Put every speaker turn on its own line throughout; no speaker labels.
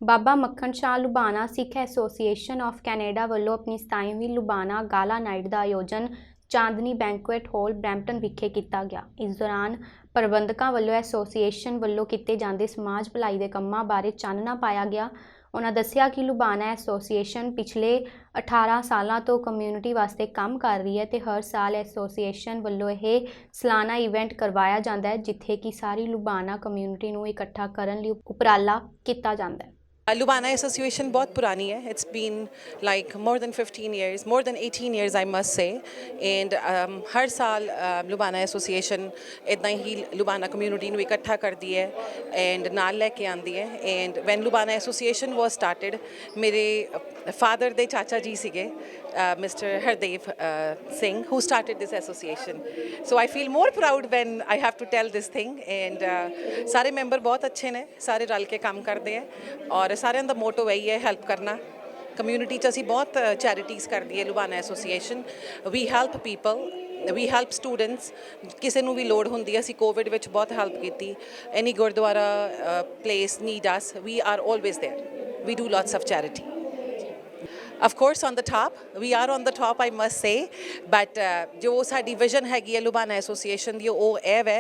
Baba Makhan Shah Lubana Sikh association of Canada ਵੱਲੋਂ ਆਪਣੀ 27ਵੀਂ ਲੁਬਾਣਾ ਗਾਲਾ ਨਾਈਟ ਦਾ ਆਯੋਜਨ ਚਾਂਦਨੀ ਬੈਂਕੁਏਟ ਹਾਲ ਬਰੈਂਪਟਨ ਵਿਖੇ ਕੀਤਾ ਗਿਆ। ਇਸ ਦੌਰਾਨ ਪ੍ਰਬੰਧਕਾਂ ਵੱਲੋਂ ਐਸੋਸੀਏਸ਼ਨ ਵੱਲੋਂ ਕੀਤੇ ਜਾਂਦੇ ਸਮਾਜ ਭਲਾਈ ਦੇ ਕੰਮਾਂ ਬਾਰੇ ਚਾਨਣਾ ਪਾਇਆ ਗਿਆ। ਉਹਨਾਂ ਦੱਸਿਆ ਕਿ ਲੁਬਾਣਾ ਐਸੋਸੀਏਸ਼ਨ ਪਿਛਲੇ 18 ਸਾਲਾਂ ਤੋਂ ਕਮਿਊਨਿਟੀ ਵਾਸਤੇ ਕੰਮ ਕਰ ਰਹੀ ਹੈ ਤੇ ਹਰ ਸਾਲ ਐਸੋਸੀਏਸ਼ਨ ਵੱਲੋਂ ਇਹ ਸਾਲਾਨਾ ਇਵੈਂਟ ਕਰਵਾਇਆ ਜਾਂਦਾ ਹੈ ਜਿੱਥੇ ਕਿ ਸਾਰੀ ਲੁਬਾਣਾ ਕਮਿਊਨਿਟੀ ਨੂੰ ਇਕੱਠਾ ਕਰਨ ਲਈ ਉਪਰਾਲਾ ਕੀਤਾ ਜਾਂਦਾ ਹੈ।
Lubana Association बहुत पुरानी है. It's been like more than 15 years, more than 18 years I must say. And हर साल Lubana Association इतना ही Lubana community ਨੂੰ ਇਕੱਠਾ ਕਰਦੀ ਹੈ and ਨਾਲ ਲੈ ਕੇ ਆਂਦੀ ਹੈ. And when Lubana Association was started, ਮੇਰੇ father ਦੇ ਚਾਚਾ ਜੀ ਸੀਗੇ Mr. Hardev Singh, who started this association. So I feel more proud when I have to tell this thing. And ਸਾਰੇ ਮੈਂਬਰ ਬਹੁਤ ਅੱਛੇ ਨੇ, ਸਾਰੇ ਰਲ ਕੇ ਕੰਮ ਕਰਦੇ ਹੈ ਔਰ ਸਾਰਿਆਂ ਦਾ ਮੋਟੋ ਇਹੀ ਹੈ ਹੈਲਪ ਕਰਨਾ। ਕਮਿਊਨਿਟੀ 'ਚ ਅਸੀਂ ਬਹੁਤ ਚੈਰਿਟੀਜ਼ ਕਰਦੀ ਹੈ ਲੁਬਾਣਾ ਐਸੋਸੀਏਸ਼ਨ। ਵੀ ਹੈਲਪ ਪੀਪਲ, ਵੀ ਹੈਲਪ ਸਟੂਡੈਂਟਸ। ਕਿਸੇ ਨੂੰ ਵੀ ਲੋੜ ਹੁੰਦੀ ਹੈ, ਅਸੀਂ ਕੋਵਿਡ ਵਿੱਚ ਬਹੁਤ ਹੈਲਪ ਕੀਤੀ। Any gurdwara place need us, we are always there. We do lots of charity. Of course on the top, we are on the top I must say, but जो साडी vision हैगी है लुबाना एसोसिएशन दी वो है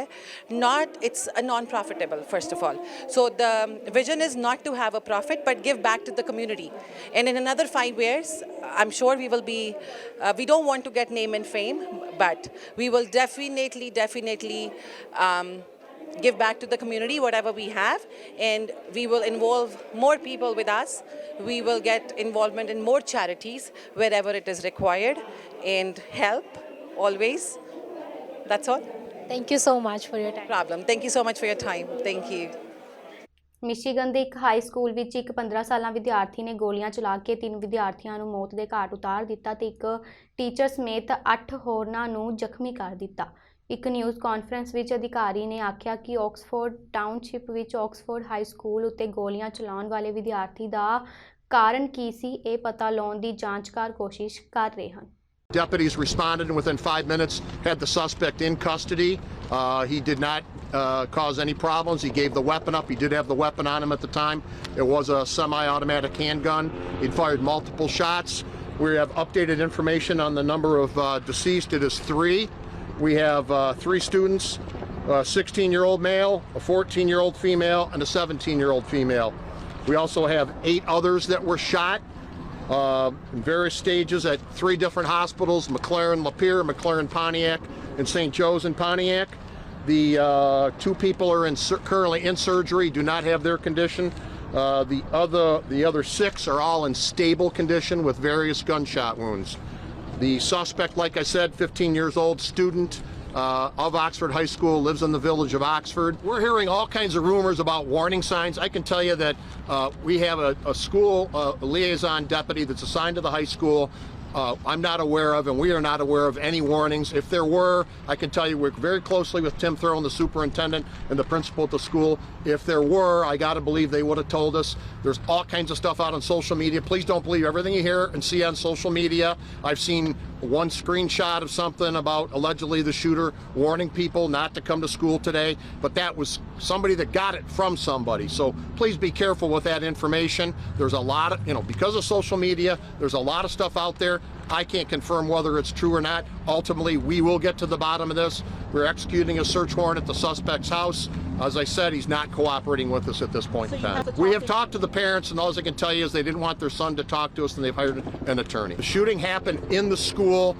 not, it's a non-profitable first of all, so the vision is not to have a profit but give back to the community. And in another 5 years I'm sure we will be we don't want to get name and fame, but we will definitely give back to the community whatever we have, and we will involve more people with us. We will get involvement in more charities wherever it is required and help always. That's all.
Thank you so much for your time.
Problem. Thank you so much for your time. Thank you.
Michigan ਦੇ ਇੱਕ high school ਵਿੱਚ ਇੱਕ 15 ਸਾਲਾ ਵਿਦਿਆਰਥੀ ਨੇ ਗੋਲੀਆਂ ਚਲਾ ਕੇ 3 ਵਿਦਿਆਰਥੀਆਂ ਨੂੰ ਮੌਤ ਦੇ ਘਾਟ ਉਤਾਰ ਦਿੱਤਾ ਤੇ ਇੱਕ ਟੀਚਰ ਸਮੇਤ 8 ਹੋਰਨਾਂ ਨੂੰ ਜ਼ਖਮੀ ਕਰ ਦਿੱਤਾ। ਇੱਕ ਨਿਊਜ਼ ਕਾਨਫਰੰਸ ਵਿੱਚ ਅਧਿਕਾਰੀ ਨੇ ਆਖਿਆ ਕਿ ਆਕਸਫੋਰਡ ਟਾਊਨਸ਼ਿਪ ਵਿੱਚ ਆਕਸਫੋਰਡ ਹਾਈ ਸਕੂਲ ਉੱਤੇ ਗੋਲੀਆਂ ਚਲਾਉਣ ਵਾਲੇ ਵਿਦਿਆਰਥੀ ਦਾ ਕਾਰਨ ਕੀ ਸੀ ਇਹ ਪਤਾ ਲਾਉਣ ਦੀ ਜਾਂਚਕਾਰ ਕੋਸ਼ਿਸ਼ ਕਰ ਰਹੇ ਹਨ।
Deputies responded and within 5 minutes had the suspect in custody. He did not cause any problems. He gave the weapon up. He did have the weapon on him at the time. It was a semi-automatic handgun. He'd fired multiple shots. We have updated information on the number of deceased. It is 3. We have 3 students, a 16-year-old male, a 14-year-old female, and a 17-year-old female. We also have 8 others that were shot in various stages at 3 different hospitals, McLaren Lapeer, McLaren Pontiac, and St. Joe's in Pontiac. The 2 people are currently in surgery, do not have their condition. The other 6 are all in stable condition with various gunshot wounds. The suspect, like I said, 15 years old, student of Oxford High School, lives in the village of Oxford. We're hearing all kinds of rumors about warning signs. I can tell you that we have a school liaison deputy that's assigned to the high school. I'm not aware of, and we are not aware of any warnings. If there were, I can tell you we work very closely with Tim Thurl, the superintendent, and the principal at the school. If there were, I got to believe they would have told us. There's all kinds of stuff out on social media. Please don't believe everything you hear and see on social media. I've seen one screenshot of something about allegedly the shooter warning people not to come to school today, but that was somebody that got it from somebody. So please be careful with that information. There's a lot of, because of social media, there's a lot of stuff out there. I can't confirm whether it's true or not. Ultimately, we will get to the bottom of this. We're executing a search warrant at the suspect's house. As I said, he's not cooperating with us at this point in time. We have talked to the parents, and all I can tell you is they didn't want their son to talk to us, and they've hired an attorney. The shooting happened in the school.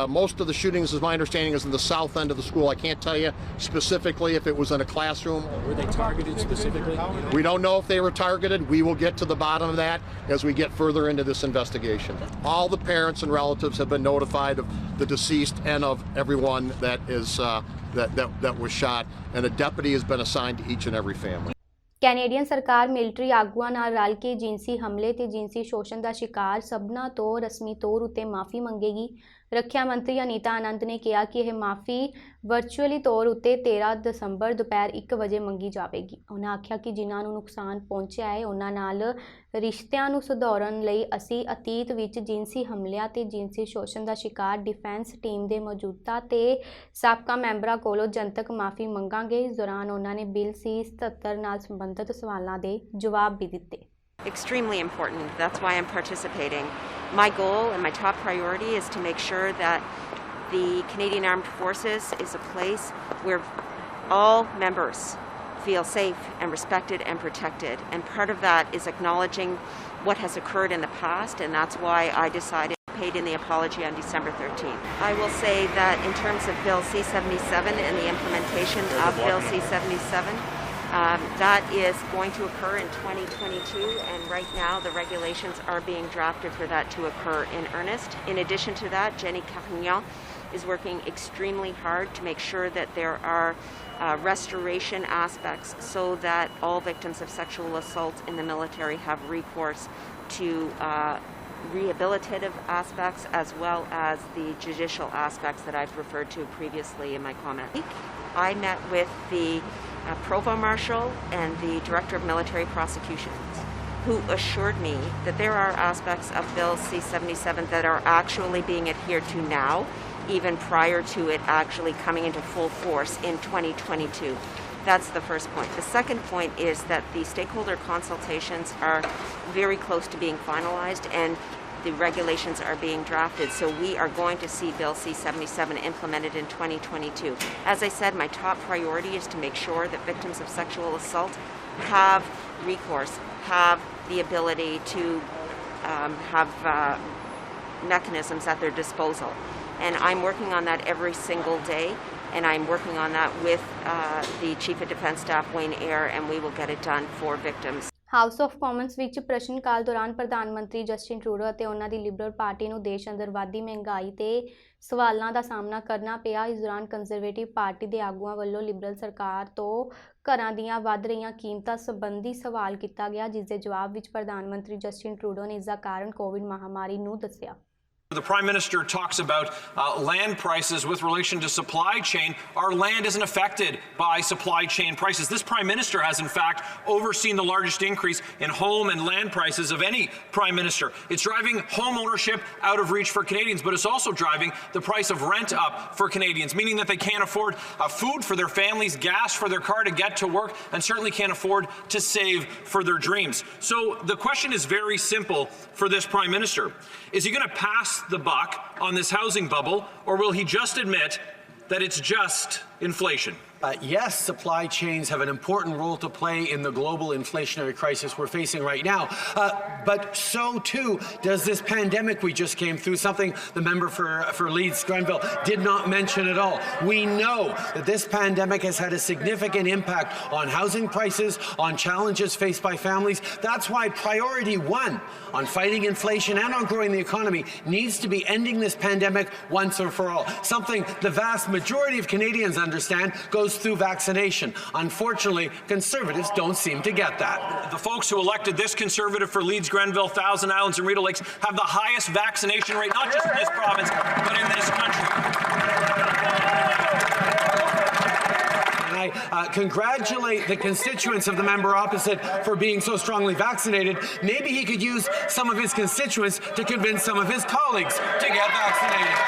Most of the shootings, as my understanding, is in the south end of the school. I can't tell you specifically if it was in a classroom.
Were they targeted specifically?
We don't know if they were targeted. We will get to the bottom of that as we get further into this investigation. All the parents and relatives have been notified of the deceased and of everyone that is that was shot, and a deputy has been assigned to each and every family.
Canadian ਸਰਕਾਰ military ਆਗੂਆਂ ਨਾਲ ਰਲ ਕੇ ਜਿਨਸੀ ਹਮਲੇ ਤੇ ਜਿਨਸੀ ਸ਼ੋਸ਼ਣ ਦਾ ਸ਼ਿਕਾਰ ਸਭਨਾਂ ਤੋਂ ਰਸਮੀ ਤੌਰ ਉੱਤੇ ਮਾਫੀ ਮੰਗੇਗੀ। ਰੱਖਿਆ ਮੰਤਰੀ ਅਨੀਤਾ ਆਨੰਦ ਨੇ ਕਿਹਾ ਕਿ ਇਹ ਮਾਫੀ ਵਰਚੁਅਲੀ ਤੌਰ ਉੱਤੇ 13 ਦਸੰਬਰ ਦੁਪਹਿਰ 1 ਵਜੇ ਮੰਗੀ ਜਾਵੇਗੀ। ਉਹਨਾਂ ਆਖਿਆ ਕਿ ਜਿਨ੍ਹਾਂ ਨੂੰ ਨੁਕਸਾਨ ਪਹੁੰਚਿਆ ਹੈ ਉਹਨਾਂ ਨਾਲ ਰਿਸ਼ਤਿਆਂ ਨੂੰ ਸੁਧਾਰਨ ਲਈ ਅਸੀਂ ਅਤੀਤ ਵਿੱਚ ਜਿਨਸੀ ਹਮਲਿਆਂ ਤੇ ਜਿਨਸੀ ਸ਼ੋਸ਼ਣ ਦਾ ਸ਼ਿਕਾਰ ਡਿਫੈਂਸ ਟੀਮ ਦੇ ਮੌਜੂਦਾ ਤੇ ਸਾਬਕਾ ਮੈਂਬਰਾਂ ਕੋਲੋਂ ਜਨਤਕ ਮਾਫੀ ਮੰਗਾਂਗੇ। ਇਸ ਦੌਰਾਨ ਉਹਨਾਂ ਨੇ ਬਿੱਲ C-77 ਨਾਲ ਸੰਬੰਧਿਤ ਸਵਾਲਾਂ ਦੇ ਜਵਾਬ ਵੀ ਦਿੱਤੇ।
extremely important. That's why I'm participating. My goal and my top priority is to make sure that the Canadian Armed Forces is a place where all members feel safe and respected and protected. And part of that is acknowledging what has occurred in the past, and that's why I decided to paid in the apology on December 13th. I will say that in terms of Bill C-77 and the implementation of Bill C-77, that is going to occur in 2022, and right now the regulations are being drafted for that to occur in earnest. In addition to that, Jenny Carignan is working extremely hard to make sure that there are restoration aspects so that all victims of sexual assault in the military have recourse to rehabilitative aspects as well as the judicial aspects that I've referred to previously in my comment. I met with the Provost Marshal and the Director of Military Prosecutions, who assured me that there are aspects of Bill C-77 that are actually being adhered to now, even prior to it actually coming into full force in 2022. That's the first point. The second point is that the stakeholder consultations are very close to being finalized and the regulations are being drafted, so we are going to see Bill C-77 implemented in 2022. As I said, my top priority is to make sure that victims of sexual assault have recourse, have the ability to have mechanisms at their disposal. And I'm working on that every single day, and I'm working on that with the Chief of Defence Staff, Wayne Eyre, and we will get it done for victims.
House of Commons ਵਿੱਚ ਪ੍ਰਸ਼ਨ ਕਾਲ ਦੌਰਾਨ ਪ੍ਰਧਾਨ ਮੰਤਰੀ Justin Trudeau ਅਤੇ ਉਹਨਾਂ ਦੀ Liberal party ਨੂੰ ਦੇਸ਼ ਅੰਦਰ ਵਧਦੀ ਮਹਿੰਗਾਈ ਤੇ ਸਵਾਲਾਂ ਦਾ ਸਾਹਮਣਾ ਕਰਨਾ ਪਿਆ। ਇਸ ਦੌਰਾਨ ਕੰਜ਼ਰਵੇਟਿਵ ਪਾਰਟੀ ਦੇ ਆਗੂਆਂ ਵੱਲੋਂ ਲਿਬਰਲ ਸਰਕਾਰ ਤੋਂ ਘਰਾਂ ਦੀਆਂ ਵੱਧ ਰਹੀਆਂ ਕੀਮਤਾਂ ਸੰਬੰਧੀ ਸਵਾਲ ਕੀਤਾ ਗਿਆ, ਜਿਸ ਦੇ ਜਵਾਬ ਵਿੱਚ ਪ੍ਰਧਾਨ ਮੰਤਰੀ ਜਸਟਿਨ ਟਰੂਡੋ ਨੇ ਇਸ ਦਾ ਕਾਰਨ ਕੋਵਿਡ ਮਹਾਮਾਰੀ ਨੂੰ ਦੱਸਿਆ।
The Prime Minister talks about land prices with relation to supply chain. Our land isn't affected by supply chain prices. This Prime Minister has, in fact, overseen the largest increase in home and land prices of any Prime Minister. It's driving home ownership out of reach for Canadians, but it's also driving the price of rent up for Canadians, meaning that they can't afford food for their families, gas for their car to get to work, and certainly can't afford to save for their dreams. So the question is very simple for this Prime Minister. Is he going to pass the buck on this housing bubble, or will he just admit that it's just inflation?
Yes, supply chains have an important role to play in the global inflationary crisis we're facing right now. But so too does this pandemic we just came through, something the member for Leeds Grenville did not mention at all. We know that this pandemic has had a significant impact on housing prices, on challenges faced by families. That's why priority one on fighting inflation and on growing the economy needs to be ending this pandemic once and for all. Something the vast majority of Canadians understand goes through vaccination. Unfortunately, Conservatives don't seem to get that.
The folks who elected this Conservative for Leeds, Grenville, Thousand Islands and Rideau Lakes have the highest vaccination rate, not just in this province, but in this country.
And I congratulate the constituents of the member opposite for being so strongly vaccinated. Maybe he could use some of his constituents to convince some of his colleagues to get vaccinated.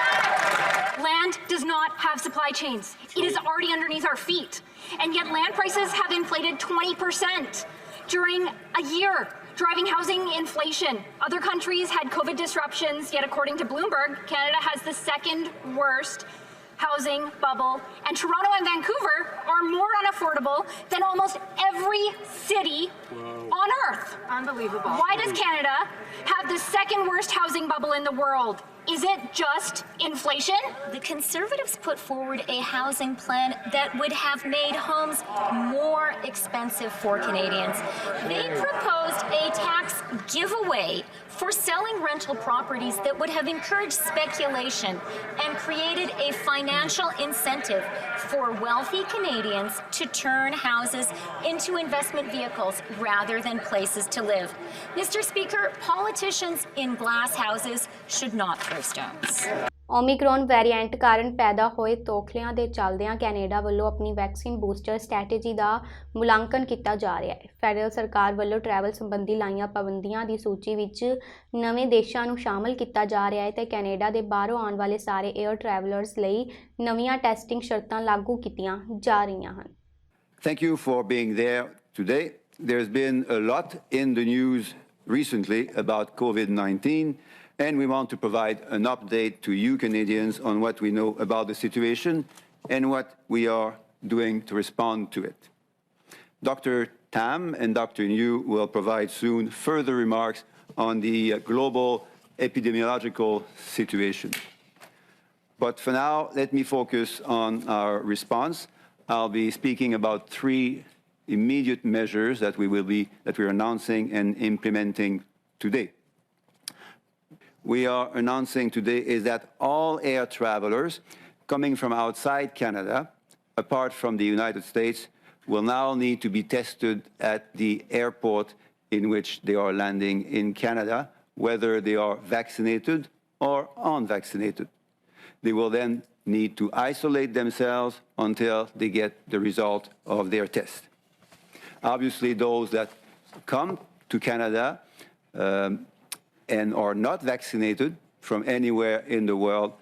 Land does not have supply chains. It is already underneath our feet. And yet land prices have inflated 20% during a year, driving housing inflation. Other countries had COVID disruptions, yet according to Bloomberg, Canada has the second worst housing bubble, and Toronto and Vancouver are more unaffordable than almost every city on earth.
Unbelievable.
Why does Canada have the second worst housing bubble in the world? Is it just inflation?
The Conservatives put forward a housing plan that would have made homes more expensive for Canadians. They proposed a tax giveaway for selling rental properties that would have encouraged speculation and created a financial incentive for wealthy Canadians to turn houses into investment vehicles rather than places to live. Mr. Speaker, politicians in glass houses should not throw stones.
Omicron variant ਕਾਰਨ ਪੈਦਾ ਹੋਏ ਤੋਖਲਿਆਂ ਦੇ ਚੱਲਦਿਆਂ Canada ਵੱਲੋਂ ਆਪਣੀ vaccine booster strategy ਦਾ ਮੁਲਾਂਕਣ ਕੀਤਾ ਜਾ ਰਿਹਾ ਹੈ। ਫੈਡਰਲ ਸਰਕਾਰ ਵੱਲੋਂ ਟਰੈਵਲ ਸੰਬੰਧੀ ਲਾਈਆਂ ਪਾਬੰਦੀਆਂ ਦੀ ਸੂਚੀ ਵਿੱਚ ਨਵੇਂ ਦੇਸ਼ਾਂ ਨੂੰ ਸ਼ਾਮਲ ਕੀਤਾ ਜਾ ਰਿਹਾ ਹੈ ਤੇ ਕੈਨੇਡਾ ਦੇ ਬਾਹਰੋਂ ਆਉਣ ਵਾਲੇ ਸਾਰੇ 에ਅਰ ਟਰੈਵਲਰਸ ਲਈ ਨਵੀਆਂ ਟੈਸਟਿੰਗ ਸ਼ਰਤਾਂ ਲਾਗੂ ਕੀਤੀਆਂ ਜਾ ਰਹੀਆਂ ਹਨ।
Thank you for being there today. There's been a lot in the news
recently about COVID-19, and we want to provide an update to you Canadians on what we know about the situation and what we are doing to respond to it. Dr. Tam and Dr. New will provide soon further remarks on the global epidemiological situation. But for now, let me focus on our response. I'll be speaking about 3 immediate measures that we're announcing and implementing today. We are announcing today is that all air travelers coming from outside Canada, apart from the United States, will now need to be tested at the airport in which they are landing in Canada, whether they are vaccinated or unvaccinated. They will then need to isolate themselves until they get the result of their test. Obviously, those that come to Canada and are not vaccinated from anywhere in the world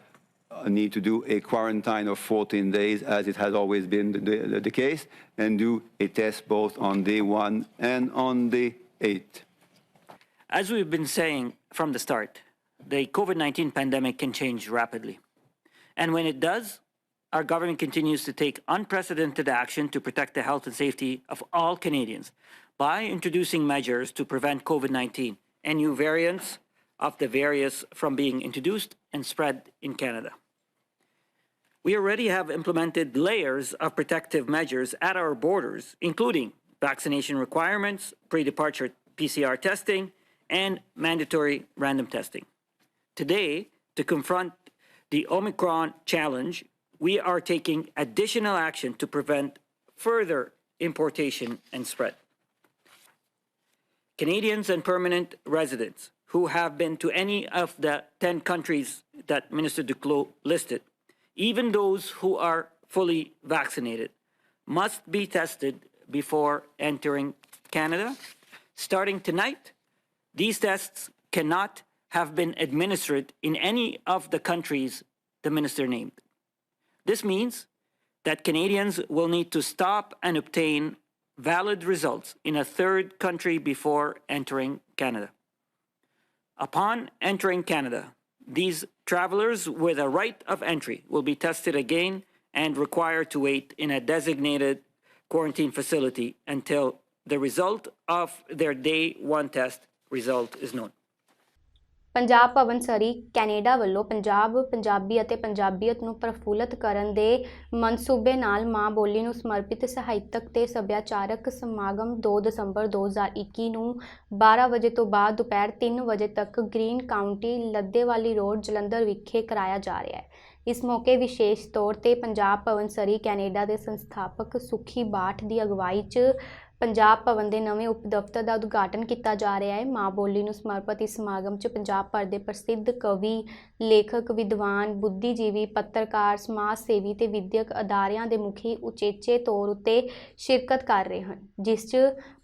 need to do a quarantine of 14 days, as it has always been the case, and do a test both on day 1 and on day 8.
As we've been saying from the start, the COVID-19 pandemic can change rapidly. And when it does, our government continues to take unprecedented action to protect the health and safety of all Canadians by introducing measures to prevent COVID-19 and new variants of the virus from being introduced and spread in Canada. We already have implemented layers of protective measures at our borders, including vaccination requirements, pre-departure PCR testing, and mandatory random testing. Today, to confront the Omicron challenge, we are taking additional action to prevent further importation and spread. Canadians and permanent residents who have been to any of the 10 countries that Minister Duclos listed, even those who are fully vaccinated, must be tested before entering Canada. Starting tonight, these tests cannot have been administered in any of the countries the minister named. This means that Canadians will need to stop and obtain valid results in a third country before entering Canada. Upon entering Canada, these travelers with a right of entry will be tested again and required to wait in a designated quarantine facility until the result of their day 1 test result is known.
Punjab Bhawan Surrey Canada ਵੱਲੋਂ ਪੰਜਾਬ ਪੰਜਾਬੀ ਅਤੇ ਪੰਜਾਬੀਅਤ ਨੂੰ ਪ੍ਰਫੁੱਲਤ ਕਰਨ ਦੇ ਮਨਸੂਬੇ ਨਾਲ ਮਾਂ ਬੋਲੀ ਨੂੰ ਸਮਰਪਿਤ ਸਾਹਿਤਕ ਤੇ ਸੱਭਿਆਚਾਰਕ ਸਮਾਗਮ 2 ਦਸੰਬਰ 2021 ਨੂੰ 12 ਵਜੇ ਤੋਂ ਬਾਅਦ ਦੁਪਹਿਰ 3 ਵਜੇ ਤੱਕ ਗ੍ਰੀਨ ਕਾਉਂਟੀ ਲੱਦੇਵਾਲੀ ਰੋਡ ਜਲੰਧਰ ਵਿਖੇ ਕਰਾਇਆ ਜਾ ਰਿਹਾ ਹੈ। ਇਸ ਮੌਕੇ ਵਿਸ਼ੇਸ਼ ਤੌਰ ਤੇ ਪੰਜਾਬ ਭਵਨ ਸਰੀ ਕੈਨੇਡਾ ਦੇ ਸੰਸਥਾਪਕ ਸੁਖੀ ਬਾਠ ਦੀ ਅਗਵਾਈ 'ਚ ਪੰਜਾਬ ਭਵਨ ਦੇ ਨਵੇਂ ਉਪ ਦਫ਼ਤਰ ਦਾ ਉਦਘਾਟਨ ਕੀਤਾ ਜਾ ਰਿਹਾ ਹੈ। ਮਾਂ ਬੋਲੀ ਨੂੰ ਸਮਰਪਿਤ ਇਸ ਸਮਾਗਮ 'ਚ ਪੰਜਾਬ ਭਰ ਦੇ ਪ੍ਰਸਿੱਧ ਕਵੀ, ਲੇਖਕ, ਵਿਦਵਾਨ, ਬੁੱਧੀਜੀਵੀ, ਪੱਤਰਕਾਰ, ਸਮਾਜ ਸੇਵੀ ਤੇ ਵਿਦਿਅਕ ਅਦਾਰਿਆਂ ਦੇ ਮੁਖੀ ਉਚੇਚੇ ਤੌਰ ਉੱਤੇ ਸ਼ਿਰਕਤ ਕਰ ਰਹੇ ਹਨ, ਜਿਸ 'ਚ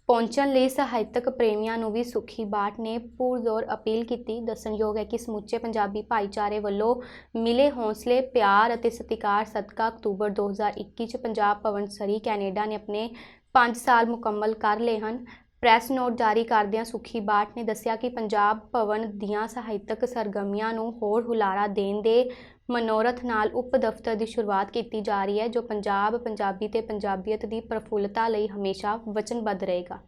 ਪਹੁੰਚਣ ਲਈ ਸਾਹਿਤਕ ਪ੍ਰੇਮੀਆਂ ਨੂੰ ਵੀ ਸੁਖੀ ਬਾਠ ਨੇ ਪੁਰਜ਼ੋਰ ਅਪੀਲ ਕੀਤੀ। ਦੱਸਣਯੋਗ ਹੈ ਕਿ ਸਮੁੱਚੇ ਪੰਜਾਬੀ ਭਾਈਚਾਰੇ ਵੱਲੋਂ ਮਿਲੇ ਹੌਸਲੇ, ਪਿਆਰ ਅਤੇ ਸਤਿਕਾਰ ਸਦਕਾ ਅਕਤੂਬਰ 2021 'ਚ ਪੰਜਾਬ ਭਵਨ ਸਰੀ ਕੈਨੇਡਾ ਨੇ ਆਪਣੇ 5 ਸਾਲ ਮੁਕੰਮਲ ਕਰ ਲਏ ਹਨ। ਪ੍ਰੈਸ ਨੋਟ ਜਾਰੀ ਕਰਦਿਆਂ ਸੁਖੀ ਬਾਠ ਨੇ ਦੱਸਿਆ ਕਿ ਪੰਜਾਬ ਭਵਨ ਦੀਆਂ ਸਾਹਿਤਕ ਸਰਗਰਮੀਆਂ ਨੂੰ ਹੋਰ ਹੁਲਾਰਾ ਦੇਣ ਦੇ ਮਨੋਰਥ ਨਾਲ ਉਪ ਦਫ਼ਤਰ ਦੀ ਸ਼ੁਰੂਆਤ ਕੀਤੀ ਜਾ ਰਹੀ ਹੈ, ਜੋ ਪੰਜਾਬ, ਪੰਜਾਬੀ ਤੇ ਪੰਜਾਬੀਅਤ ਦੀ ਪ੍ਰਫੁੱਲਤਾ ਲਈ ਹਮੇਸ਼ਾ ਵਚਨਬੱਧ ਰਹੇਗਾ।